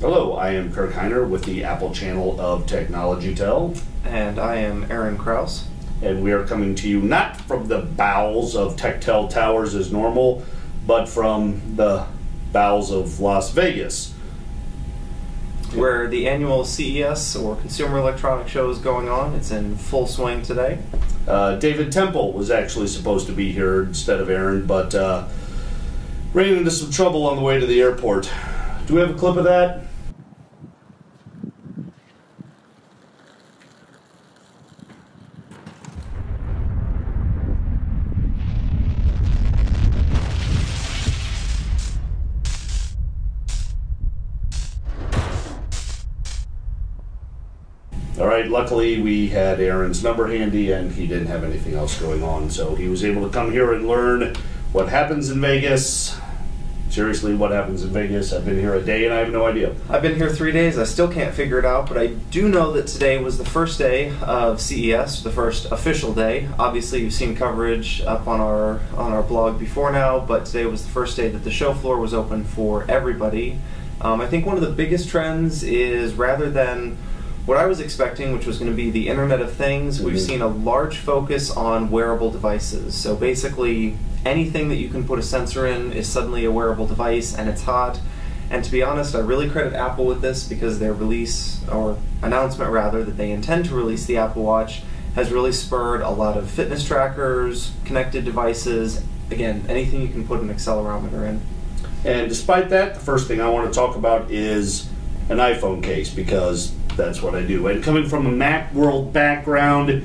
Hello, I am Kirk Heiner with the Apple channel of Technology Tell. And I am Aaron Kraus. And we are coming to you not from the bowels of Techtel Towers as normal, but from the bowels of Las Vegas, where the annual CES, or Consumer Electronics Show, is going on. It's in full swing today. David Temple was actually supposed to be here instead of Aaron, but ran into some trouble on the way to the airport. Do we have a clip of that? All right, luckily we had Aaron's number handy and he didn't have anything else going on, so he was able to come here and learn what happens in Vegas. Seriously, what happens in Vegas? I've been here a day and I have no idea. I've been here 3 days. I still can't figure it out, but I do know that today was the first day of CES, the first official day. Obviously, you've seen coverage up on our blog before now, but today was the first day that the show floor was open for everybody. I think one of the biggest trends is, rather than what I was expecting, which was going to be the Internet of Things, we've seen a large focus on wearable devices. So basically, anything that you can put a sensor in is suddenly a wearable device, and it's hot. And to be honest, I really credit Apple with this, because their release, or announcement rather, that they intend to release the Apple Watch has really spurred a lot of fitness trackers, connected devices, again, anything you can put an accelerometer in. And despite that, the first thing I want to talk about is an iPhone case, because that's what I do. And coming from a Mac world background,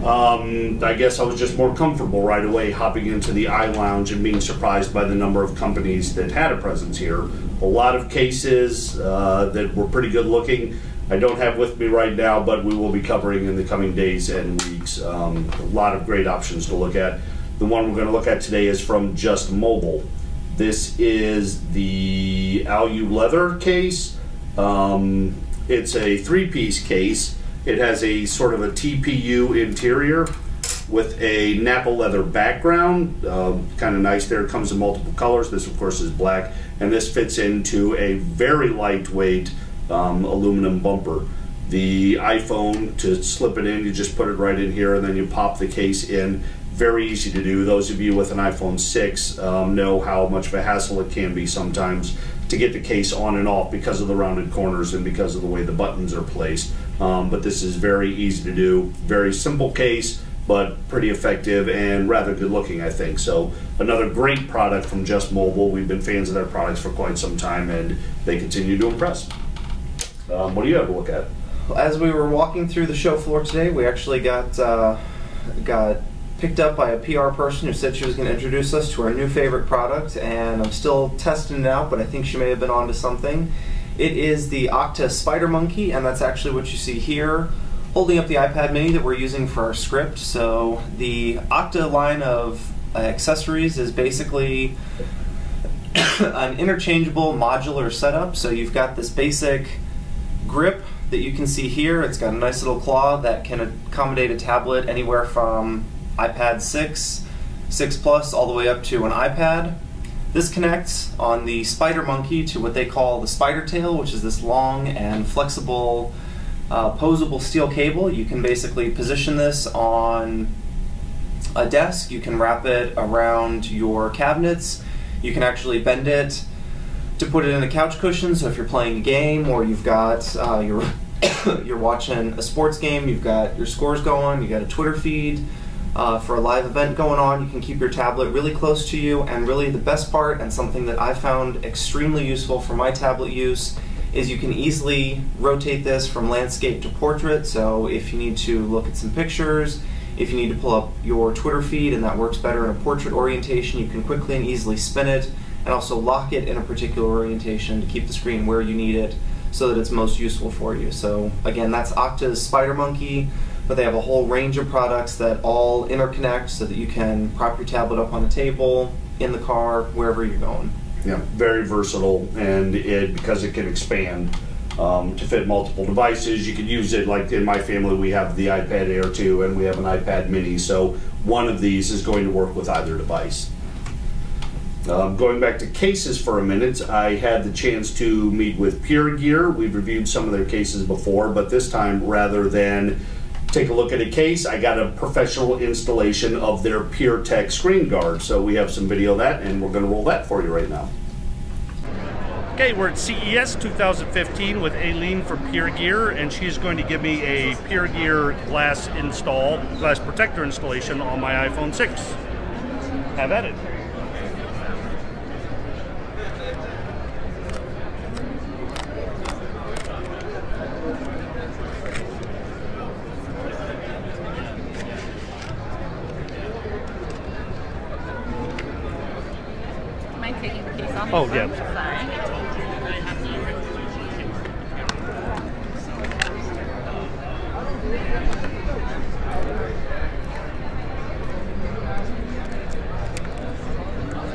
I guess I was just more comfortable right away hopping into the iLounge and being surprised by the number of companies that had a presence here. A lot of cases that were pretty good looking. I don't have with me right now, but we will be covering in the coming days and weeks. A lot of great options to look at. The one we're going to look at today is from Just Mobile. This is the Alu leather case. It's a three-piece case. It has a sort of a TPU interior with a Napa leather background. Kind of nice there. It comes in multiple colors. This, of course, is black. And this fits into a very lightweight aluminum bumper. The iPhone, to slip it in, you just put it right in here and then you pop the case in. Very easy to do. Those of you with an iPhone 6 know how much of a hassle it can be sometimes to get the case on and off because of the rounded corners and because of the way the buttons are placed. But this is very easy to do. Very simple case, but pretty effective and rather good looking, I think. So another great product from Just Mobile. We've been fans of their products for quite some time and they continue to impress. What do you have to look at? As we were walking through the show floor today, we actually got picked up by a PR person who said she was going to introduce us to our new favorite product, and I'm still testing it out, but I think she may have been onto something. It is the Octa Spider Monkey, and that's actually what you see here, holding up the iPad mini that we're using for our script. So the Octa line of accessories is basically an interchangeable modular setup. So you've got this basic grip that you can see here. It's got a nice little claw that can accommodate a tablet anywhere from iPad 6, 6 Plus, all the way up to an iPad. This connects on the Spider Monkey to what they call the spider tail, which is this long and flexible posable steel cable. You can basically position this on a desk, you can wrap it around your cabinets, you can actually bend it to put it in a couch cushion, so if you're playing a game or you've got you're watching a sports game, you've got your scores going, you've got a Twitter feed, for a live event going on, you can keep your tablet really close to you. And really the best part, and something that I found extremely useful for my tablet use, is you can easily rotate this from landscape to portrait. So if you need to look at some pictures, if you need to pull up your Twitter feed and that works better in a portrait orientation, you can quickly and easily spin it and also lock it in a particular orientation to keep the screen where you need it so that it's most useful for you. So again, that's Octa's Spider Monkey. But they have a whole range of products that all interconnect so that you can prop your tablet up on the table, in the car, wherever you're going. Yeah, very versatile, and because it can expand to fit multiple devices. You could use it, like in my family we have the iPad Air 2 and we have an iPad mini, so one of these is going to work with either device. Going back to cases for a minute, I had the chance to meet with Pure Gear. We've reviewed some of their cases before, but this time, rather than take a look at a case, I got a professional installation of their Pure Tech screen guard. So we have some video of that, and we're going to roll that for you right now. Okay, we're at CES 2015 with Aileen from Pure Gear, and she's going to give me a Pure Gear glass protector installation on my iPhone 6. Have at it. Taking the case off. Oh, yeah. Sorry.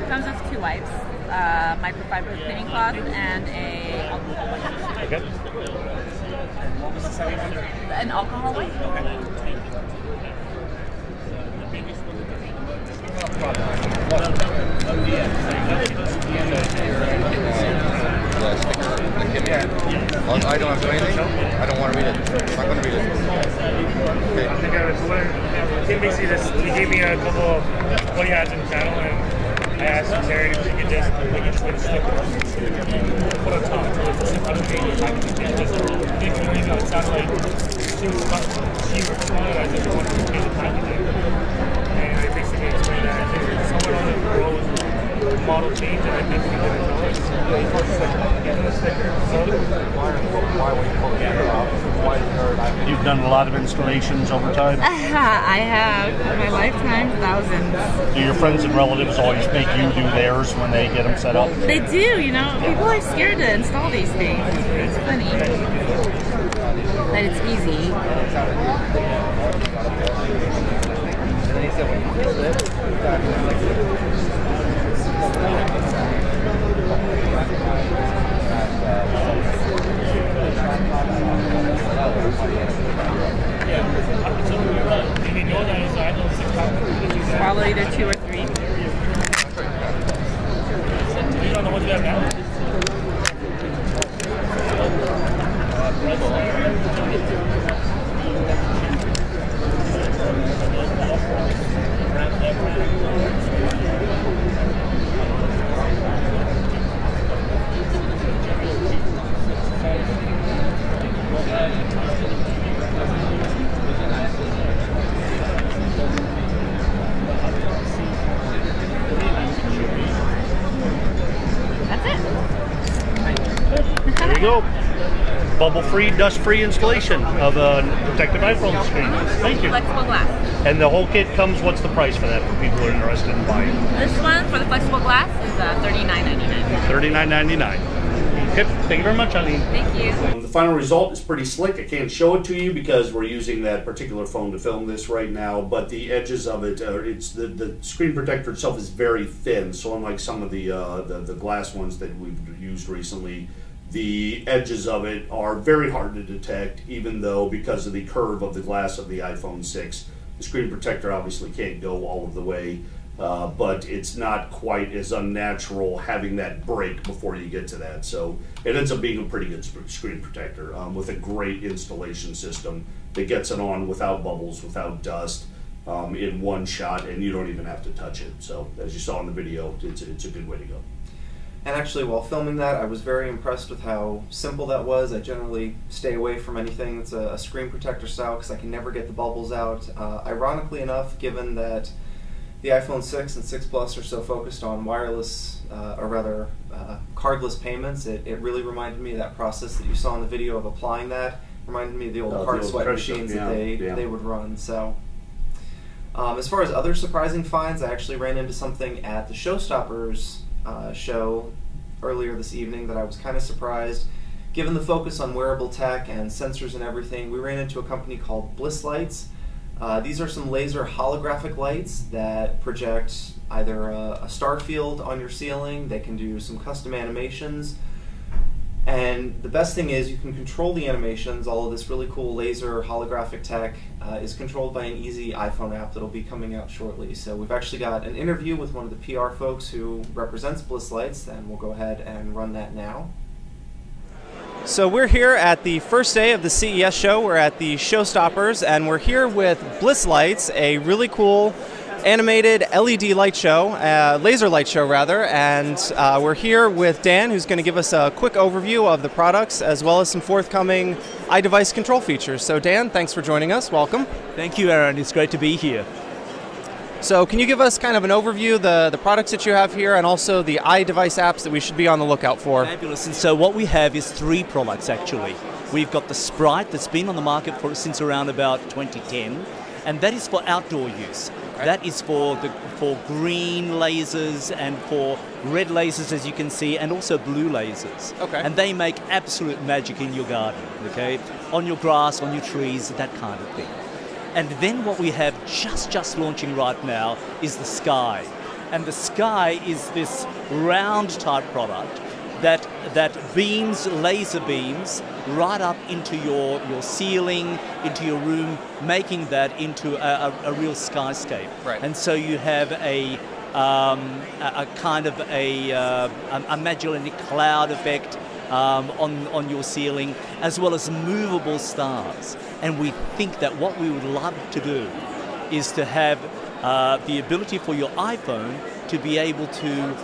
Comes with 2 wipes, microfiber cleaning cloth, and a alcohol wipe. Okay. What was the second one? An alcohol wipe. I don't have to do anything. I don't want to read it. I'm not going to read it. Okay. I think I was when basically this, he gave me a couple of what he has in the channel, and I asked Terry if he could just put a sticker put on top. It sounded like she responded, I just wanted to get the packaging. And I basically explained that I think somewhere on the road model change, and I think we did it. You've done a lot of installations over time? I have, in my lifetime, thousands. Do your friends and relatives always make you do theirs when they get them set up? They do, you know. People are scared to install these things. It's funny that it's easy. Follow either 2 or 3. You don't know what you have now? There you go. Bubble-free, dust-free installation of a protective iPhone screen. Thank you. Flexible glass. And the whole kit comes, what's the price for that for people who are interested in buying? This one for the flexible glass is $39.99. $39.99. Okay, thank you very much, Eileen. Thank you. The final result is pretty slick. I can't show it to you because we're using that particular phone to film this right now, but the edges of it, it's the screen protector itself is very thin, so unlike some of the glass ones that we've used recently, the edges of it are very hard to detect, even though because of the curve of the glass of the iPhone 6, the screen protector obviously can't go all of the way, but it's not quite as unnatural having that break before you get to that. So it ends up being a pretty good screen protector with a great installation system that gets it on without bubbles, without dust, in one shot, and you don't even have to touch it. So as you saw in the video, it's a good way to go. And actually, while filming that, I was very impressed with how simple that was. I generally stay away from anything that's a screen protector style because I can never get the bubbles out. Ironically enough, given that the iPhone 6 and 6 Plus are so focused on wireless, or rather cardless payments, it really reminded me of that process that you saw in the video of applying that. Reminded me of the old card swipe machines that they would run. So, as far as other surprising finds, I actually ran into something at the Showstoppers show earlier this evening that I was kind of surprised. Given the focus on wearable tech and sensors and everything, we ran into a company called Bliss Lights. These are some laser holographic lights that project either a star field on your ceiling. They can do some custom animations. And the best thing is you can control the animations. All of this really cool laser holographic tech is controlled by an easy iPhone app that'll be coming out shortly. So we've actually got an interview with one of the PR folks who represents Bliss Lights, and we'll go ahead and run that now. So we're here at the first day of the CES show. We're at the Showstoppers, and we're here with Bliss Lights, a really cool animated LED light show, laser light show rather, and we're here with Dan, who's going to give us a quick overview of the products as well as some forthcoming iDevice control features. So Dan, thanks for joining us. Welcome. Thank you, Aaron. It's great to be here. So can you give us kind of an overview of the products that you have here and also the iDevice apps that we should be on the lookout for? Fabulous. And so what we have is 3 products actually. We've got the Sprite that's been on the market since around about 2010, and that is for outdoor use. That is for green lasers and for red lasers, as you can see, and also blue lasers. Okay. And they make absolute magic in your garden, okay? On your grass, on your trees, that kind of thing. And then what we have just launching right now is the Sky. And the Sky is this round type product that beams, laser beams, right up into your ceiling, into your room, making that into a real skyscape. Right. And so you have a kind of a Magellanic cloud effect on your ceiling, as well as movable stars. And we think that what we would love to do is to have the ability for your iPhone to be able to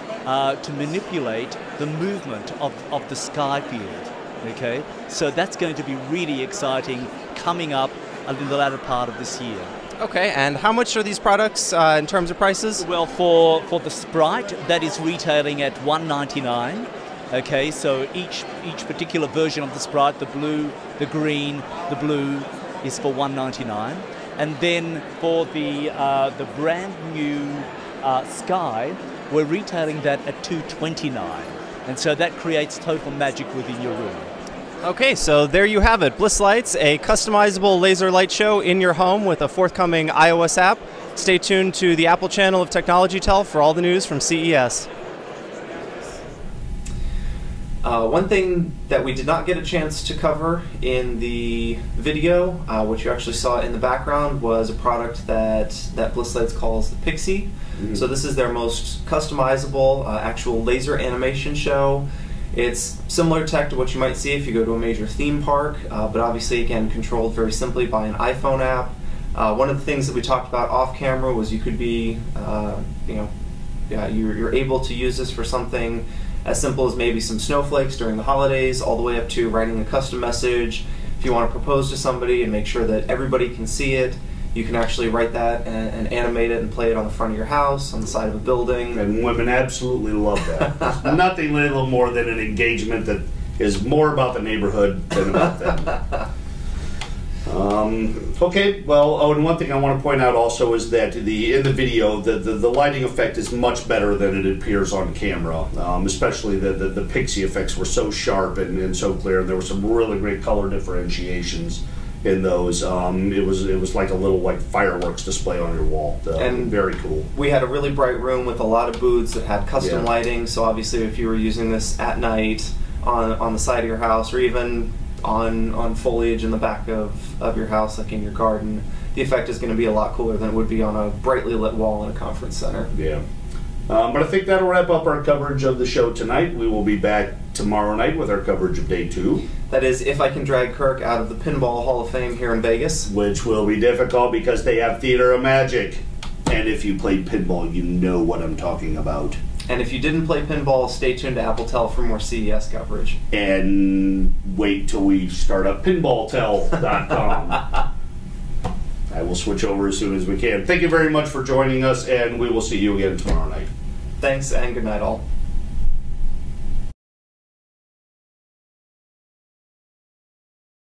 manipulate the movement of the sky field. Okay, so that's going to be really exciting coming up in the latter part of this year. Okay, and how much are these products in terms of prices? Well, for the Sprite, that is retailing at $199. Okay, so each particular version of the Sprite, the blue, the green, the blue, is for $199. And then for the brand new Sky, we're retailing that at $229. And so that creates total magic within your room. Okay, so there you have it. Bliss Lights, a customizable laser light show in your home with a forthcoming iOS app. Stay tuned to the Apple channel of Technology Tell for all the news from CES. One thing that we did not get a chance to cover in the video, which you actually saw in the background, was a product that Bliss Lights calls the Pixie. Mm-hmm. So this is their most customizable actual laser animation show. It's similar tech to what you might see if you go to a major theme park, but obviously, again, controlled very simply by an iPhone app. One of the things that we talked about off camera was you could be, you're able to use this for something as simple as maybe some snowflakes during the holidays, all the way up to writing a custom message. If you want to propose to somebody and make sure that everybody can see it, you can actually write that and animate it and play it on the front of your house, on the side of a building. And women absolutely love that. There's nothing little more than an engagement that is more about the neighborhood than about them. Okay, well, and one thing I want to point out also is that in the video, the lighting effect is much better than it appears on camera. Especially the pixie effects were so sharp and so clear. And there were some really great color differentiations in those. It was like a little fireworks display on your wall. And very cool. We had a really bright room with a lot of booths that had custom lighting. So obviously, if you were using this at night on the side of your house, or even on foliage in the back of your house, like in your garden, the effect is going to be a lot cooler than it would be on a brightly lit wall in a conference center. Yeah. But I think that'll wrap up our coverage of the show tonight. We will be back tomorrow night with our coverage of day 2. That is, if I can drag Kirk out of the Pinball Hall of Fame here in Vegas. Which will be difficult because they have Theater of Magic. And if you played pinball, you know what I'm talking about. And if you didn't play pinball, stay tuned to Apple Tell for more CES coverage. And wait till we start up pinballtell.com. I will switch over as soon as we can. Thank you very much for joining us, and we will see you again tomorrow night. Thanks, and good night all.